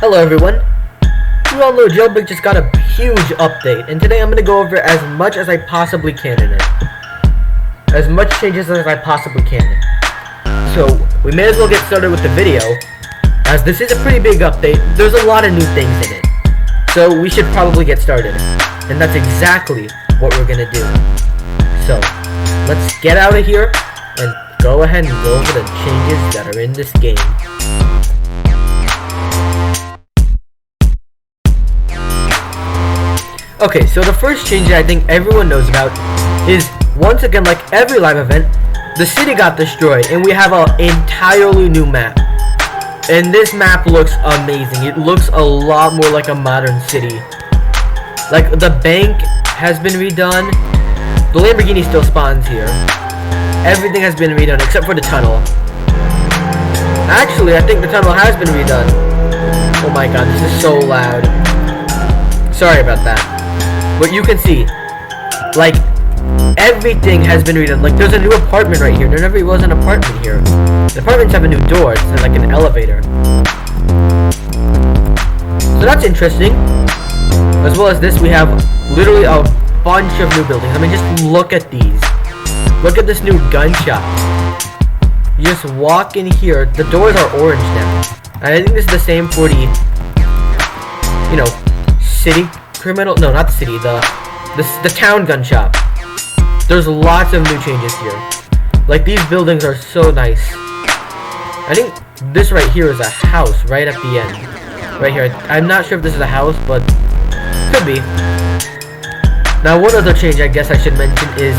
Hello everyone. You all know Jailbreak just got a huge update, and today I'm going to go over as much as I possibly can in it. As much changes as I possibly can. So, we may as well get started with the video, as this is a pretty big update. There's a lot of new things in it. So, we should probably get started. And that's exactly what we're going to do. So, let's get out of here, and go ahead and go over the changes that are in this game. Okay, so the first change that I think everyone knows about is, once again, like every live event, the city got destroyed, and we have an entirely new map. And this map looks amazing. It looks a lot more like a modern city. Like, the bank has been redone. The Lamborghini still spawns here. Everything has been redone, except for the tunnel. Actually, I think the tunnel has been redone. Oh my god, this is so loud. Sorry about that. But you can see, like, everything has been redone. Like, there's a new apartment right here. There never was an apartment here. The apartments have a new door. It's like an elevator. So that's interesting. As well as this, we have literally a bunch of new buildings. I mean, just look at these. Look at this new gun shop. You just walk in here. The doors are orange now. And I think this is the same for the, you know, city criminal, no, not the city, the town gun shop. There's lots of new changes here. Like, these buildings are so nice. I think this right here is a house right at the end. Right here. I'm not sure if this is a house, but could be. Now, one other change I guess I should mention is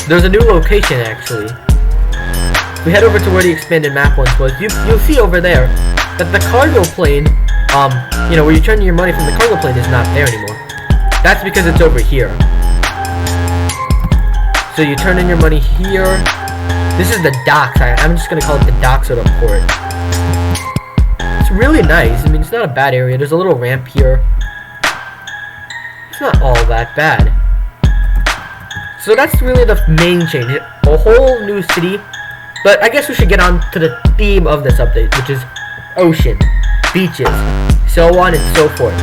there's a new location actually. If we head over to where the expanded map once was, you'll see over there that the cargo plane, you know, where you turn your money from the cargo plane is not there anymore. That's because it's over here. So you turn in your money here. This is the docks. I'm just gonna call it the docks or the port. It's really nice. I mean, it's not a bad area. There's a little ramp here. It's not all that bad. So that's really the main change. A whole new city. But I guess we should get on to the theme of this update, which is ocean, beaches, so on and so forth.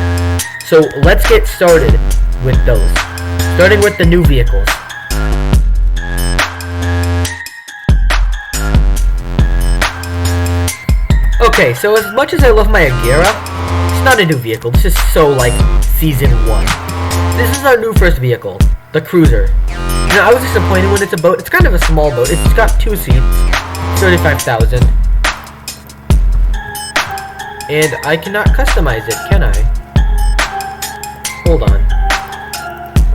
So let's get started with those. Starting with the new vehicles. Okay, so as much as I love my Agera, it's not a new vehicle. This is so like season 1. This is our new first vehicle, the cruiser. Now, I was disappointed when it's a boat. It's kind of a small boat. It's got 2 seats, 35,000. And I cannot customize it, can I? Hold on.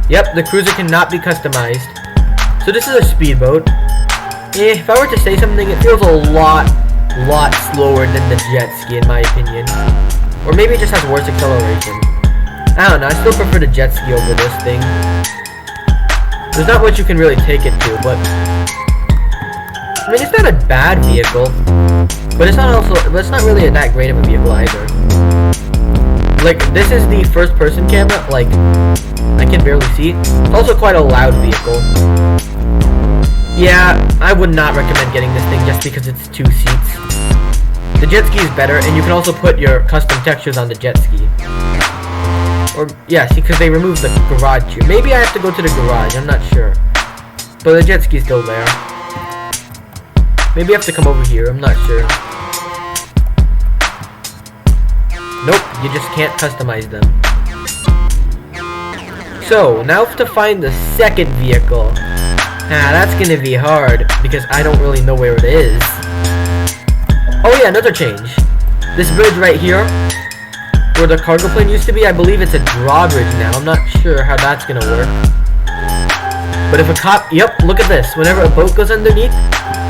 Yep, the cruiser cannot be customized. So this is a speedboat. If I were to say something, it feels a lot slower than the jet ski in my opinion. Or maybe it just has worse acceleration. I don't know, I still prefer the jet ski over this thing. There's not much you can really take it to, but I mean, it's not a bad vehicle, but it's not really that great of a vehicle either. Like, this is the first person camera, like, I can barely see. It's also quite a loud vehicle. Yeah, I would not recommend getting this thing just because it's 2 seats. The jet ski is better, and you can also put your custom textures on the jet ski. Or, yeah, see, because they removed the garage here. Maybe I have to go to the garage, I'm not sure. But the jet ski's still there. Maybe I have to come over here, I'm not sure. Nope, you just can't customize them. So, now to find the second vehicle. That's gonna be hard, because I don't really know where it is. Oh yeah, another change. This bridge right here, where the cargo plane used to be, I believe it's a drawbridge now. I'm not sure how that's gonna work. But if a cop, yep, look at this. Whenever a boat goes underneath,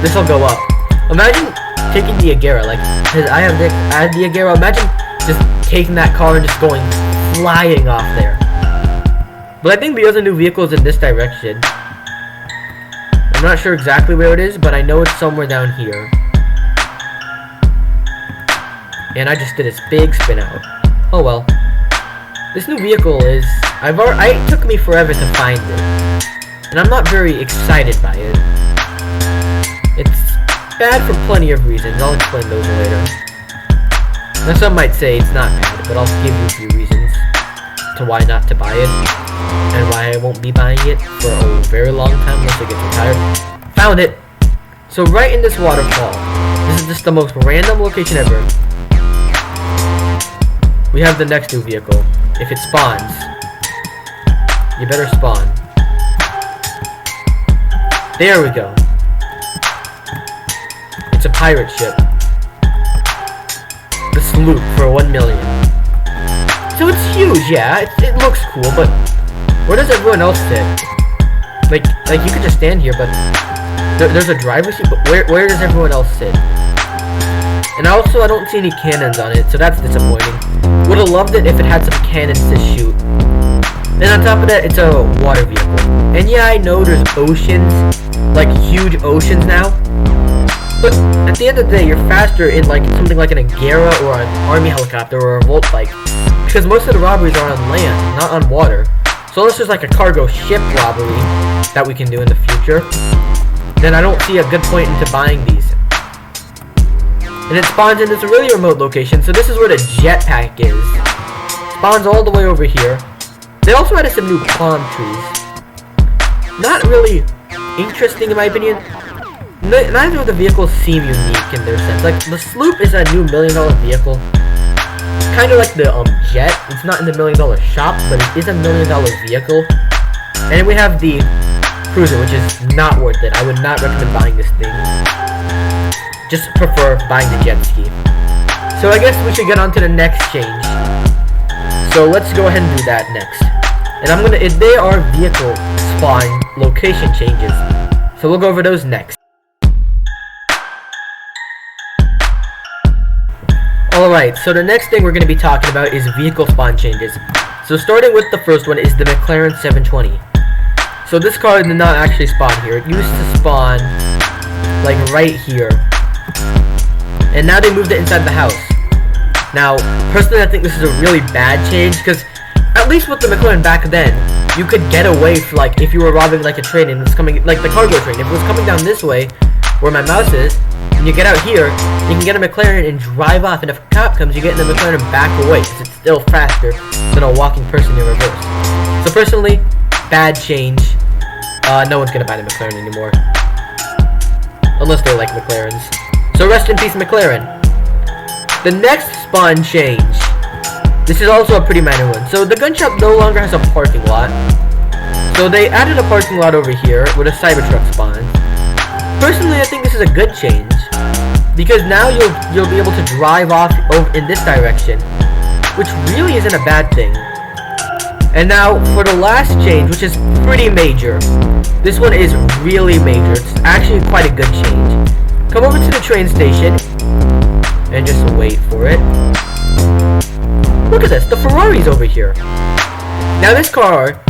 this will go up. Imagine taking the Agera, like, I had the Agera, imagine just taking that car and just going flying off there. But I think the other new vehicle is in this direction. I'm not sure exactly where it is, but I know it's somewhere down here. And I just did this big spin out. Oh well. This new vehicle is, it took me forever to find it. And I'm not very excited by it. It's bad for plenty of reasons. I'll explain those later. Now some might say it's not bad, but I'll give you a few reasons to why not to buy it, and why I won't be buying it for a very long time once I get retired. Found it! So right in this waterfall, this is just the most random location ever. We have the next new vehicle. If it spawns, you better spawn. There we go. It's a pirate ship. The sloop for 1 million. So it's huge, yeah. It looks cool, but where does everyone else sit? Like you could just stand here, but there's a driver's seat. But where does everyone else sit? And also, I don't see any cannons on it, so that's disappointing. Would have loved it if it had some cannons to shoot. And on top of that, it's a water vehicle. And yeah, I know there's oceans, like huge oceans now. But at the end of the day, you're faster in like something like an Agera or an army helicopter or a Volt bike, because most of the robberies are on land, not on water. So unless there's like a cargo ship robbery that we can do in the future, then I don't see a good point into buying these. And it spawns in this really remote location, so this is where the jetpack is. Spawns all the way over here. They also added some new palm trees. Not really interesting in my opinion. Neither of the vehicles seem unique in their sense. Like, the sloop is a new $1 million vehicle. Kind of like the jet. It's not in the $1 million shop, but it is a $1 million vehicle. And we have the cruiser, which is not worth it. I would not recommend buying this thing. Just prefer buying the jet ski. So I guess we should get on to the next change. So let's go ahead and do that next. And they are vehicle spawn location changes. So we'll go over those next. Alright, so the next thing we're going to be talking about is vehicle spawn changes. So starting with the first one is the McLaren 720. So this car did not actually spawn here. It used to spawn like right here. And now they moved it inside the house. Now, personally I think this is a really bad change, because at least with the McLaren back then, you could get away for, like, if you were robbing like a train and it's coming, like the cargo train, if it was coming down this way, where my mouse is, and you get out here, you can get a McLaren and drive off, and if a cop comes, you get in the McLaren and back away, because it's still faster than a walking person in reverse. So personally, bad change. No one's gonna buy the McLaren anymore. Unless they like McLarens. So rest in peace, McLaren. The next spawn change. This is also a pretty minor one. So the gun shop no longer has a parking lot. So they added a parking lot over here where the Cybertruck spawns. Personally, I think this is a good change, because now you'll be able to drive off in this direction, which really isn't a bad thing. And now for the last change, which is pretty major. This one is really major. It's actually quite a good change. Come over to the train station and just wait for it. Look at this, the Ferrari's over here. Now this car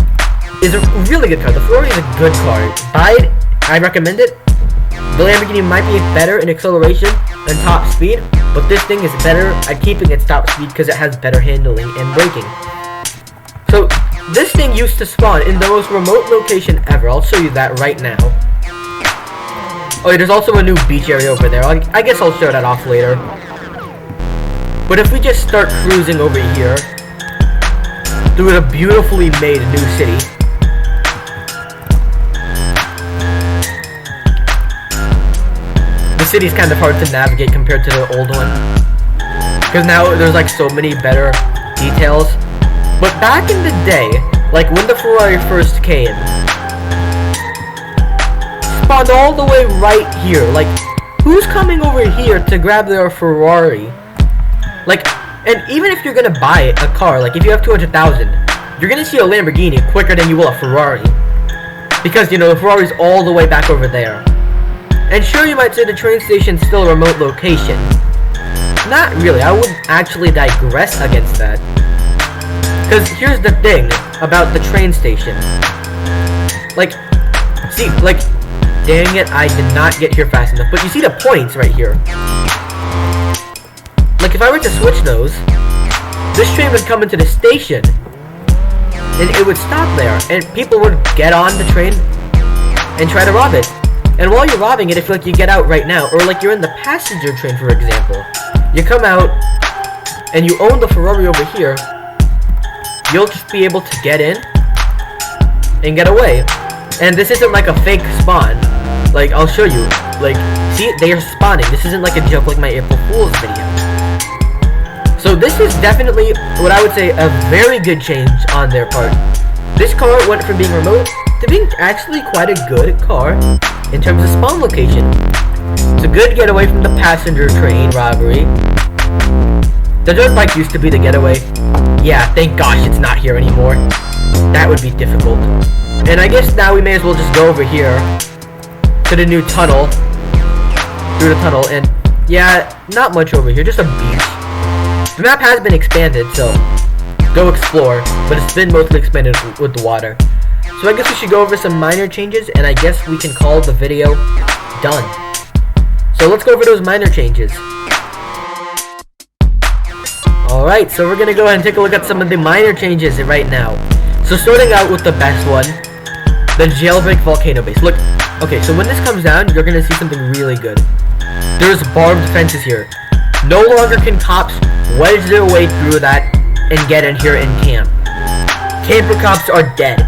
is a really good car. The Ferrari is a good car. Buy it, I recommend it. The Lamborghini might be better in acceleration and top speed, but this thing is better at keeping its top speed because it has better handling and braking. So this thing used to spawn in the most remote location ever. I'll show you that right now. Oh, yeah, there's also a new beach area over there. I guess I'll show that off later. But if we just start cruising over here through a beautifully made new city, the city's kind of hard to navigate compared to the old one, because now there's like so many better details. But back in the day, like when the Ferrari first came, spawned all the way right here. Like, who's coming over here to grab their Ferrari? Like, and even if you're gonna buy a car, like if you have 200,000, you're gonna see a Lamborghini quicker than you will a Ferrari, because, you know, the Ferrari's all the way back over there. And sure, you might say the train station's still a remote location. Not really. I would actually digress against that. Because here's the thing about the train station. Like, see, like, dang it, I did not get here fast enough. But you see the points right here. Like, if I were to switch those, this train would come into the station, and it would stop there, and people would get on the train and try to rob it. And while you're robbing it, if like you get out right now, or like you're in the passenger train, for example, you come out, and you own the Ferrari over here, you'll just be able to get in and get away. And this isn't like a fake spawn. Like, I'll show you. Like, see, they are spawning. This isn't like a joke like my April Fool's video. So this is definitely what I would say a very good change on their part. This car went from being remote to being actually quite a good car in terms of spawn location. It's a good getaway from the passenger train robbery. The dirt bike used to be the getaway. Yeah, thank gosh it's not here anymore. That would be difficult. And I guess now we may as well just go over here to the new tunnel. Through the tunnel, and yeah, not much over here, just a beach. The map has been expanded, so go explore, but it's been mostly expanded with the water. So I guess we should go over some minor changes, and I guess we can call the video done. So let's go over those minor changes. Alright, so we're gonna go ahead and take a look at some of the minor changes right now. So starting out with the best one, the Jailbreak Volcano Base. Look, okay, so when this comes down, you're gonna see something really good. There's barbed fences here. No longer can cops wedge their way through that and get in here and camp. Camper cops are dead.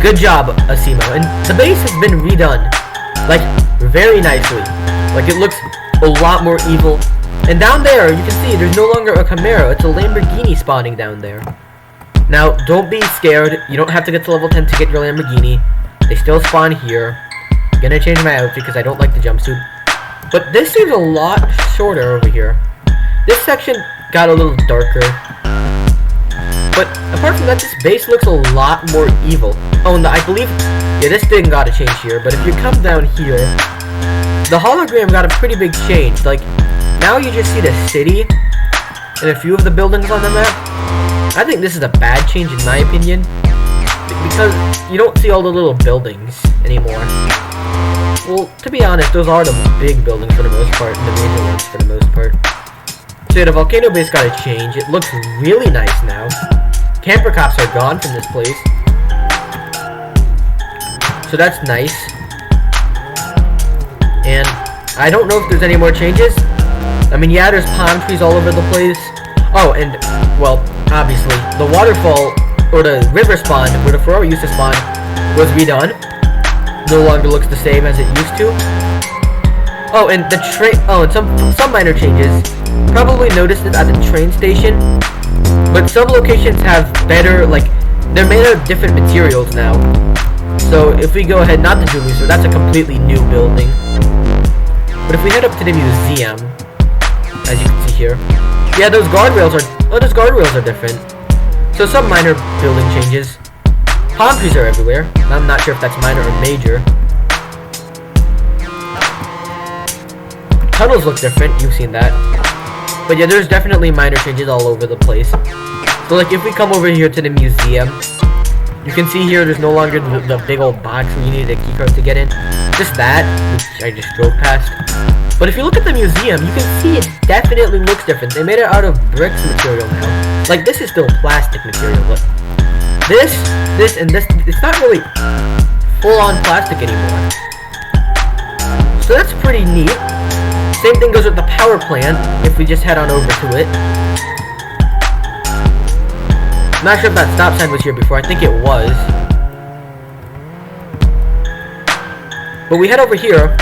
Good job, Asimo. And the base has been redone, like, very nicely. Like, it looks a lot more evil. And down there, you can see there's no longer a Camaro. It's a Lamborghini spawning down there. Now, don't be scared. You don't have to get to level 10 to get your Lamborghini. They still spawn here. I'm gonna change my outfit because I don't like the jumpsuit. But this seems a lot shorter over here. This section got a little darker. But apart from that, this base looks a lot more evil. Oh, and I believe, yeah, this thing got a change here. But if you come down here, the hologram got a pretty big change. Like, now you just see the city and a few of the buildings on the map. I think this is a bad change in my opinion, because you don't see all the little buildings anymore. Well, to be honest, those are the big buildings for the most part, and the major ones for the most part. So yeah, the volcano base got a change. It looks really nice now. Camper cops are gone from this place, so that's nice. And I don't know if there's any more changes. I mean, yeah, there's palm trees all over the place. Oh, and, well, obviously, the waterfall, or the river spawn, where the Ferrari used to spawn, was redone. No longer looks the same as it used to. Oh, and the train, oh, and some minor changes. Probably noticed it at the train station, but some locations have better, like, they're made out of different materials now. So, if we go ahead, not the jewelry store, that's a completely new building. But if we head up to the museum, as you can see here, yeah, those guardrails are different. So some minor building changes. Palm trees are everywhere. I'm not sure if that's minor or major. Tunnels look different, you've seen that. But yeah, there's definitely minor changes all over the place. So like if we come over here to the museum, you can see here there's no longer the big old box where you need a keycard to get in. Just that, which I just drove past. But if you look at the museum, you can see it definitely looks different. They made it out of bricks material now. Like this is still plastic material, but this, and this, it's not really full-on plastic anymore. So that's pretty neat. Same thing goes with the power plant, if we just head on over to it. I'm not sure if that stop sign was here before, I think it was. But we head over here,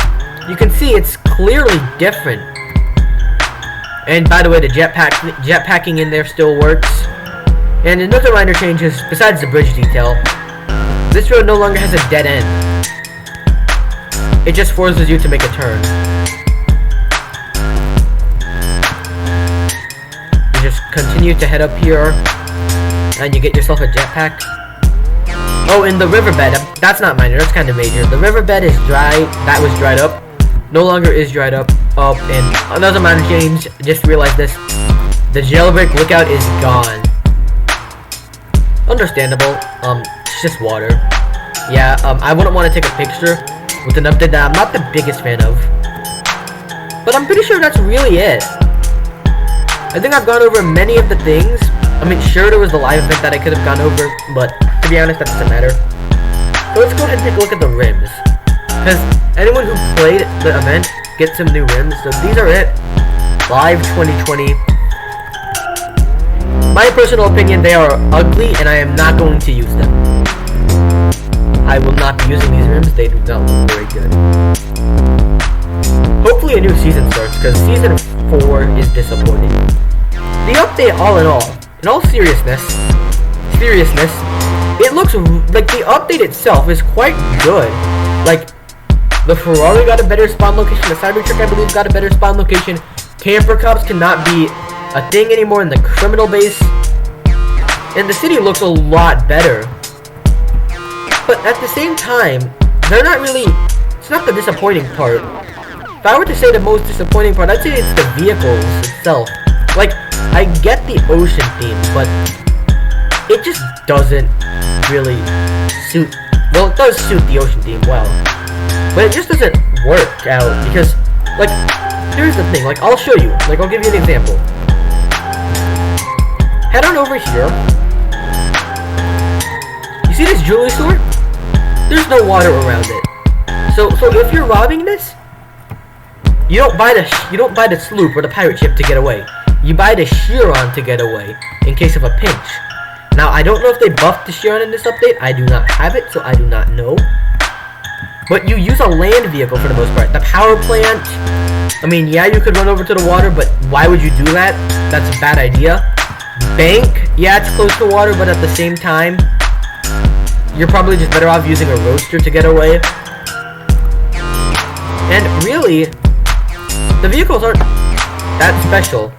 you can see it's clearly different. And by the way, the jetpacking in there still works. And another minor change is, besides the bridge detail, this road no longer has a dead end. It just forces you to make a turn. You just continue to head up here, and you get yourself a jetpack. Oh, and the riverbed, that's not minor, that's kind of major. The riverbed is dry, that was dried up. No longer is dried up. Oh, and another minor change, just realized this. The jailbreak lookout is gone. Understandable, it's just water. Yeah, I wouldn't want to take a picture with an update that I'm not the biggest fan of. But I'm pretty sure that's really it. I think I've gone over many of the things. I mean, sure, there was the live event that I could have gone over, but to be honest, that doesn't matter. So let's go ahead and take a look at the rims. Because anyone who played the event gets some new rims. So these are it. Live 2020. my personal opinion, they are ugly, and I am not going to use them. I will not be using these rims. They do not look very good. Hopefully a new season starts, because Season 4 is disappointing. The update, all in all seriousness, it looks like the update itself is quite good. Like, the Ferrari got a better spawn location, the Cybertruck, I believe, got a better spawn location. Camper cops cannot be a thing anymore in the criminal base. And the city looks a lot better. But at the same time, they're not really, it's not the disappointing part. If I were to say the most disappointing part, I'd say it's the vehicles itself. Like, I get the ocean theme, but it just doesn't really suit, well, it does suit the ocean theme well. But it just doesn't work out, because, like, here's the thing, like, I'll show you, like, I'll give you an example. Head on over here. You see this jewelry store? There's no water around it. So if you're robbing this, you don't buy the sloop or the pirate ship to get away. You buy the Chiron to get away, in case of a pinch. Now, I don't know if they buffed the Chiron in this update. I do not have it, so I do not know. But you use a land vehicle for the most part. The power plant, I mean, yeah, you could run over to the water, but why would you do that? That's a bad idea. Bank, yeah, it's close to water, but at the same time, you're probably just better off using a roadster to get away. And really, the vehicles aren't that special.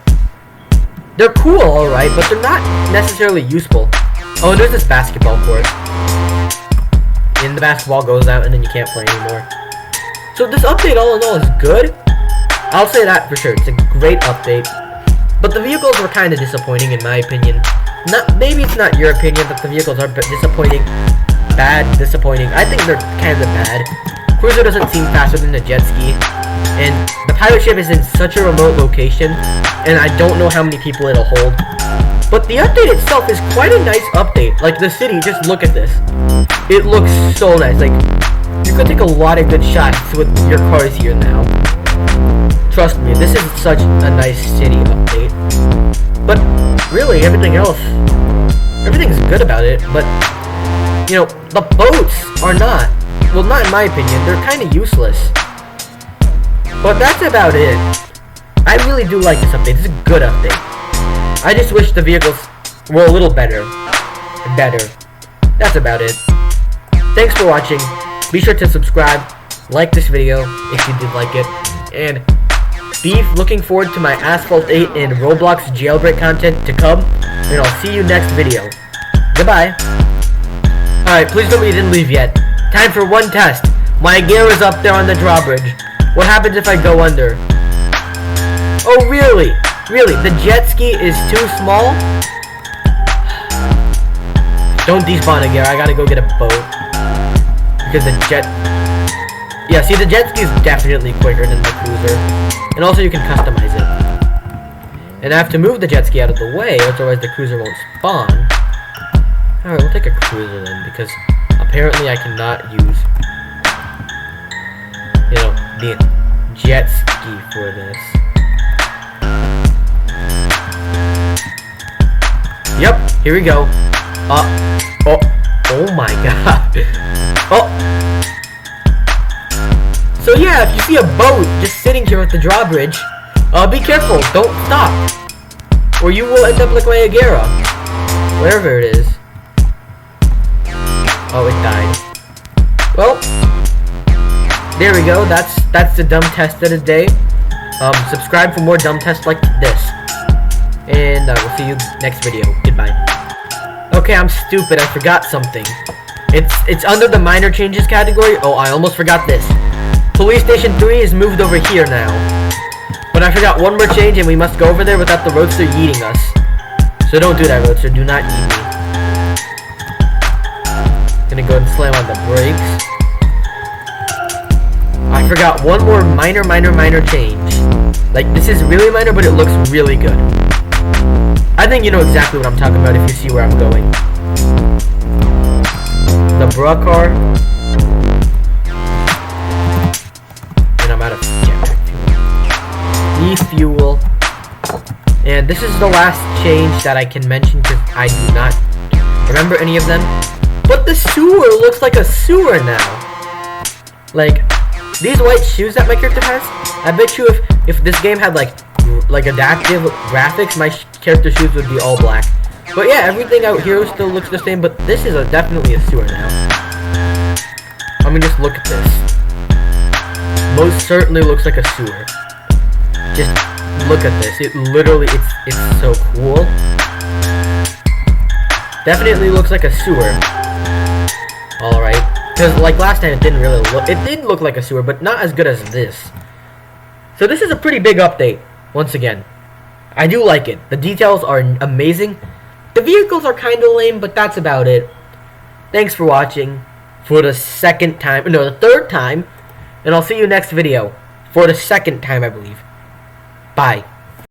They're cool, alright, but they're not necessarily useful. Oh, and there's this basketball court. And the basketball goes out and then you can't play anymore. So this update, all in all, is good. I'll say that for sure. It's a great update. But the vehicles were kind of disappointing, in my opinion. Maybe it's not your opinion, but the vehicles are disappointing. Bad, disappointing. I think they're kind of bad. Cruiser doesn't seem faster than the jet ski. And the pirate ship is in such a remote location, and I don't know how many people it'll hold. But the update itself is quite a nice update. Like, the city, just look at this. It looks so nice. Like, you could take a lot of good shots with your cars here now. Trust me, this is such a nice city update. But really, everything's good about it. But, you know, the boats are not. Well, not in my opinion. They're kind of useless. But that's about it. I really do like this update. This is a good update. I just wish the vehicles were a little better. That's about it. Thanks for watching. Be sure to subscribe, like this video if you did like it, and be looking forward to my Asphalt 8 and Roblox Jailbreak content to come, and I'll see you next video. Goodbye. Alright, please tell me you didn't leave yet. Time for one test. My gear is up there on the drawbridge. What happens if I go under? Oh, really? Really? The jet ski is too small? Don't despawn again. I gotta go get a boat. Because the jet... Yeah, see, the jet ski is definitely quicker than the cruiser. And also, you can customize it. And I have to move the jet ski out of the way, otherwise the cruiser won't spawn. Alright, we'll take a cruiser then, because apparently I cannot use, you know, the jet ski for this. Yep, here we go. Oh my god. Oh. So yeah, if you see a boat just sitting here at the drawbridge, be careful, don't stop. Or you will end up like my Agera. Wherever it is. Oh, it died. Well, there we go. That's the dumb test of the day. Subscribe for more dumb tests like this. And we'll see you next video. Goodbye. Okay, I'm stupid. I forgot something. It's under the minor changes category. Oh, I almost forgot this. Police Station 3 is moved over here now. But I forgot one more change, and we must go over there without the roadster eating us. So don't do that, roadster. Do not eat me. Gonna go and slam on the brakes. I forgot one more minor change. Like, this is really minor, but it looks really good. I think you know exactly what I'm talking about if you see where I'm going. The bra car. And I'm out of jetpack fuel. Refuel. And this is the last change that I can mention because I do not remember any of them. But the sewer looks like a sewer now. Like, these white shoes that my character has, I bet you if this game had like adaptive graphics, my character shoes would be all black. But yeah, everything out here still looks the same, but this is definitely a sewer now. I mean, just look at this. Most certainly looks like a sewer. Just look at this. It literally, it's so cool. Definitely looks like a sewer. Alright. Because like last time it didn't really look, it did look like a sewer, but not as good as this. So this is a pretty big update, once again. I do like it. The details are amazing. The vehicles are kind of lame, but that's about it. Thanks for watching. For the second time, no, the third time. And I'll see you next video. For the second time, I believe. Bye.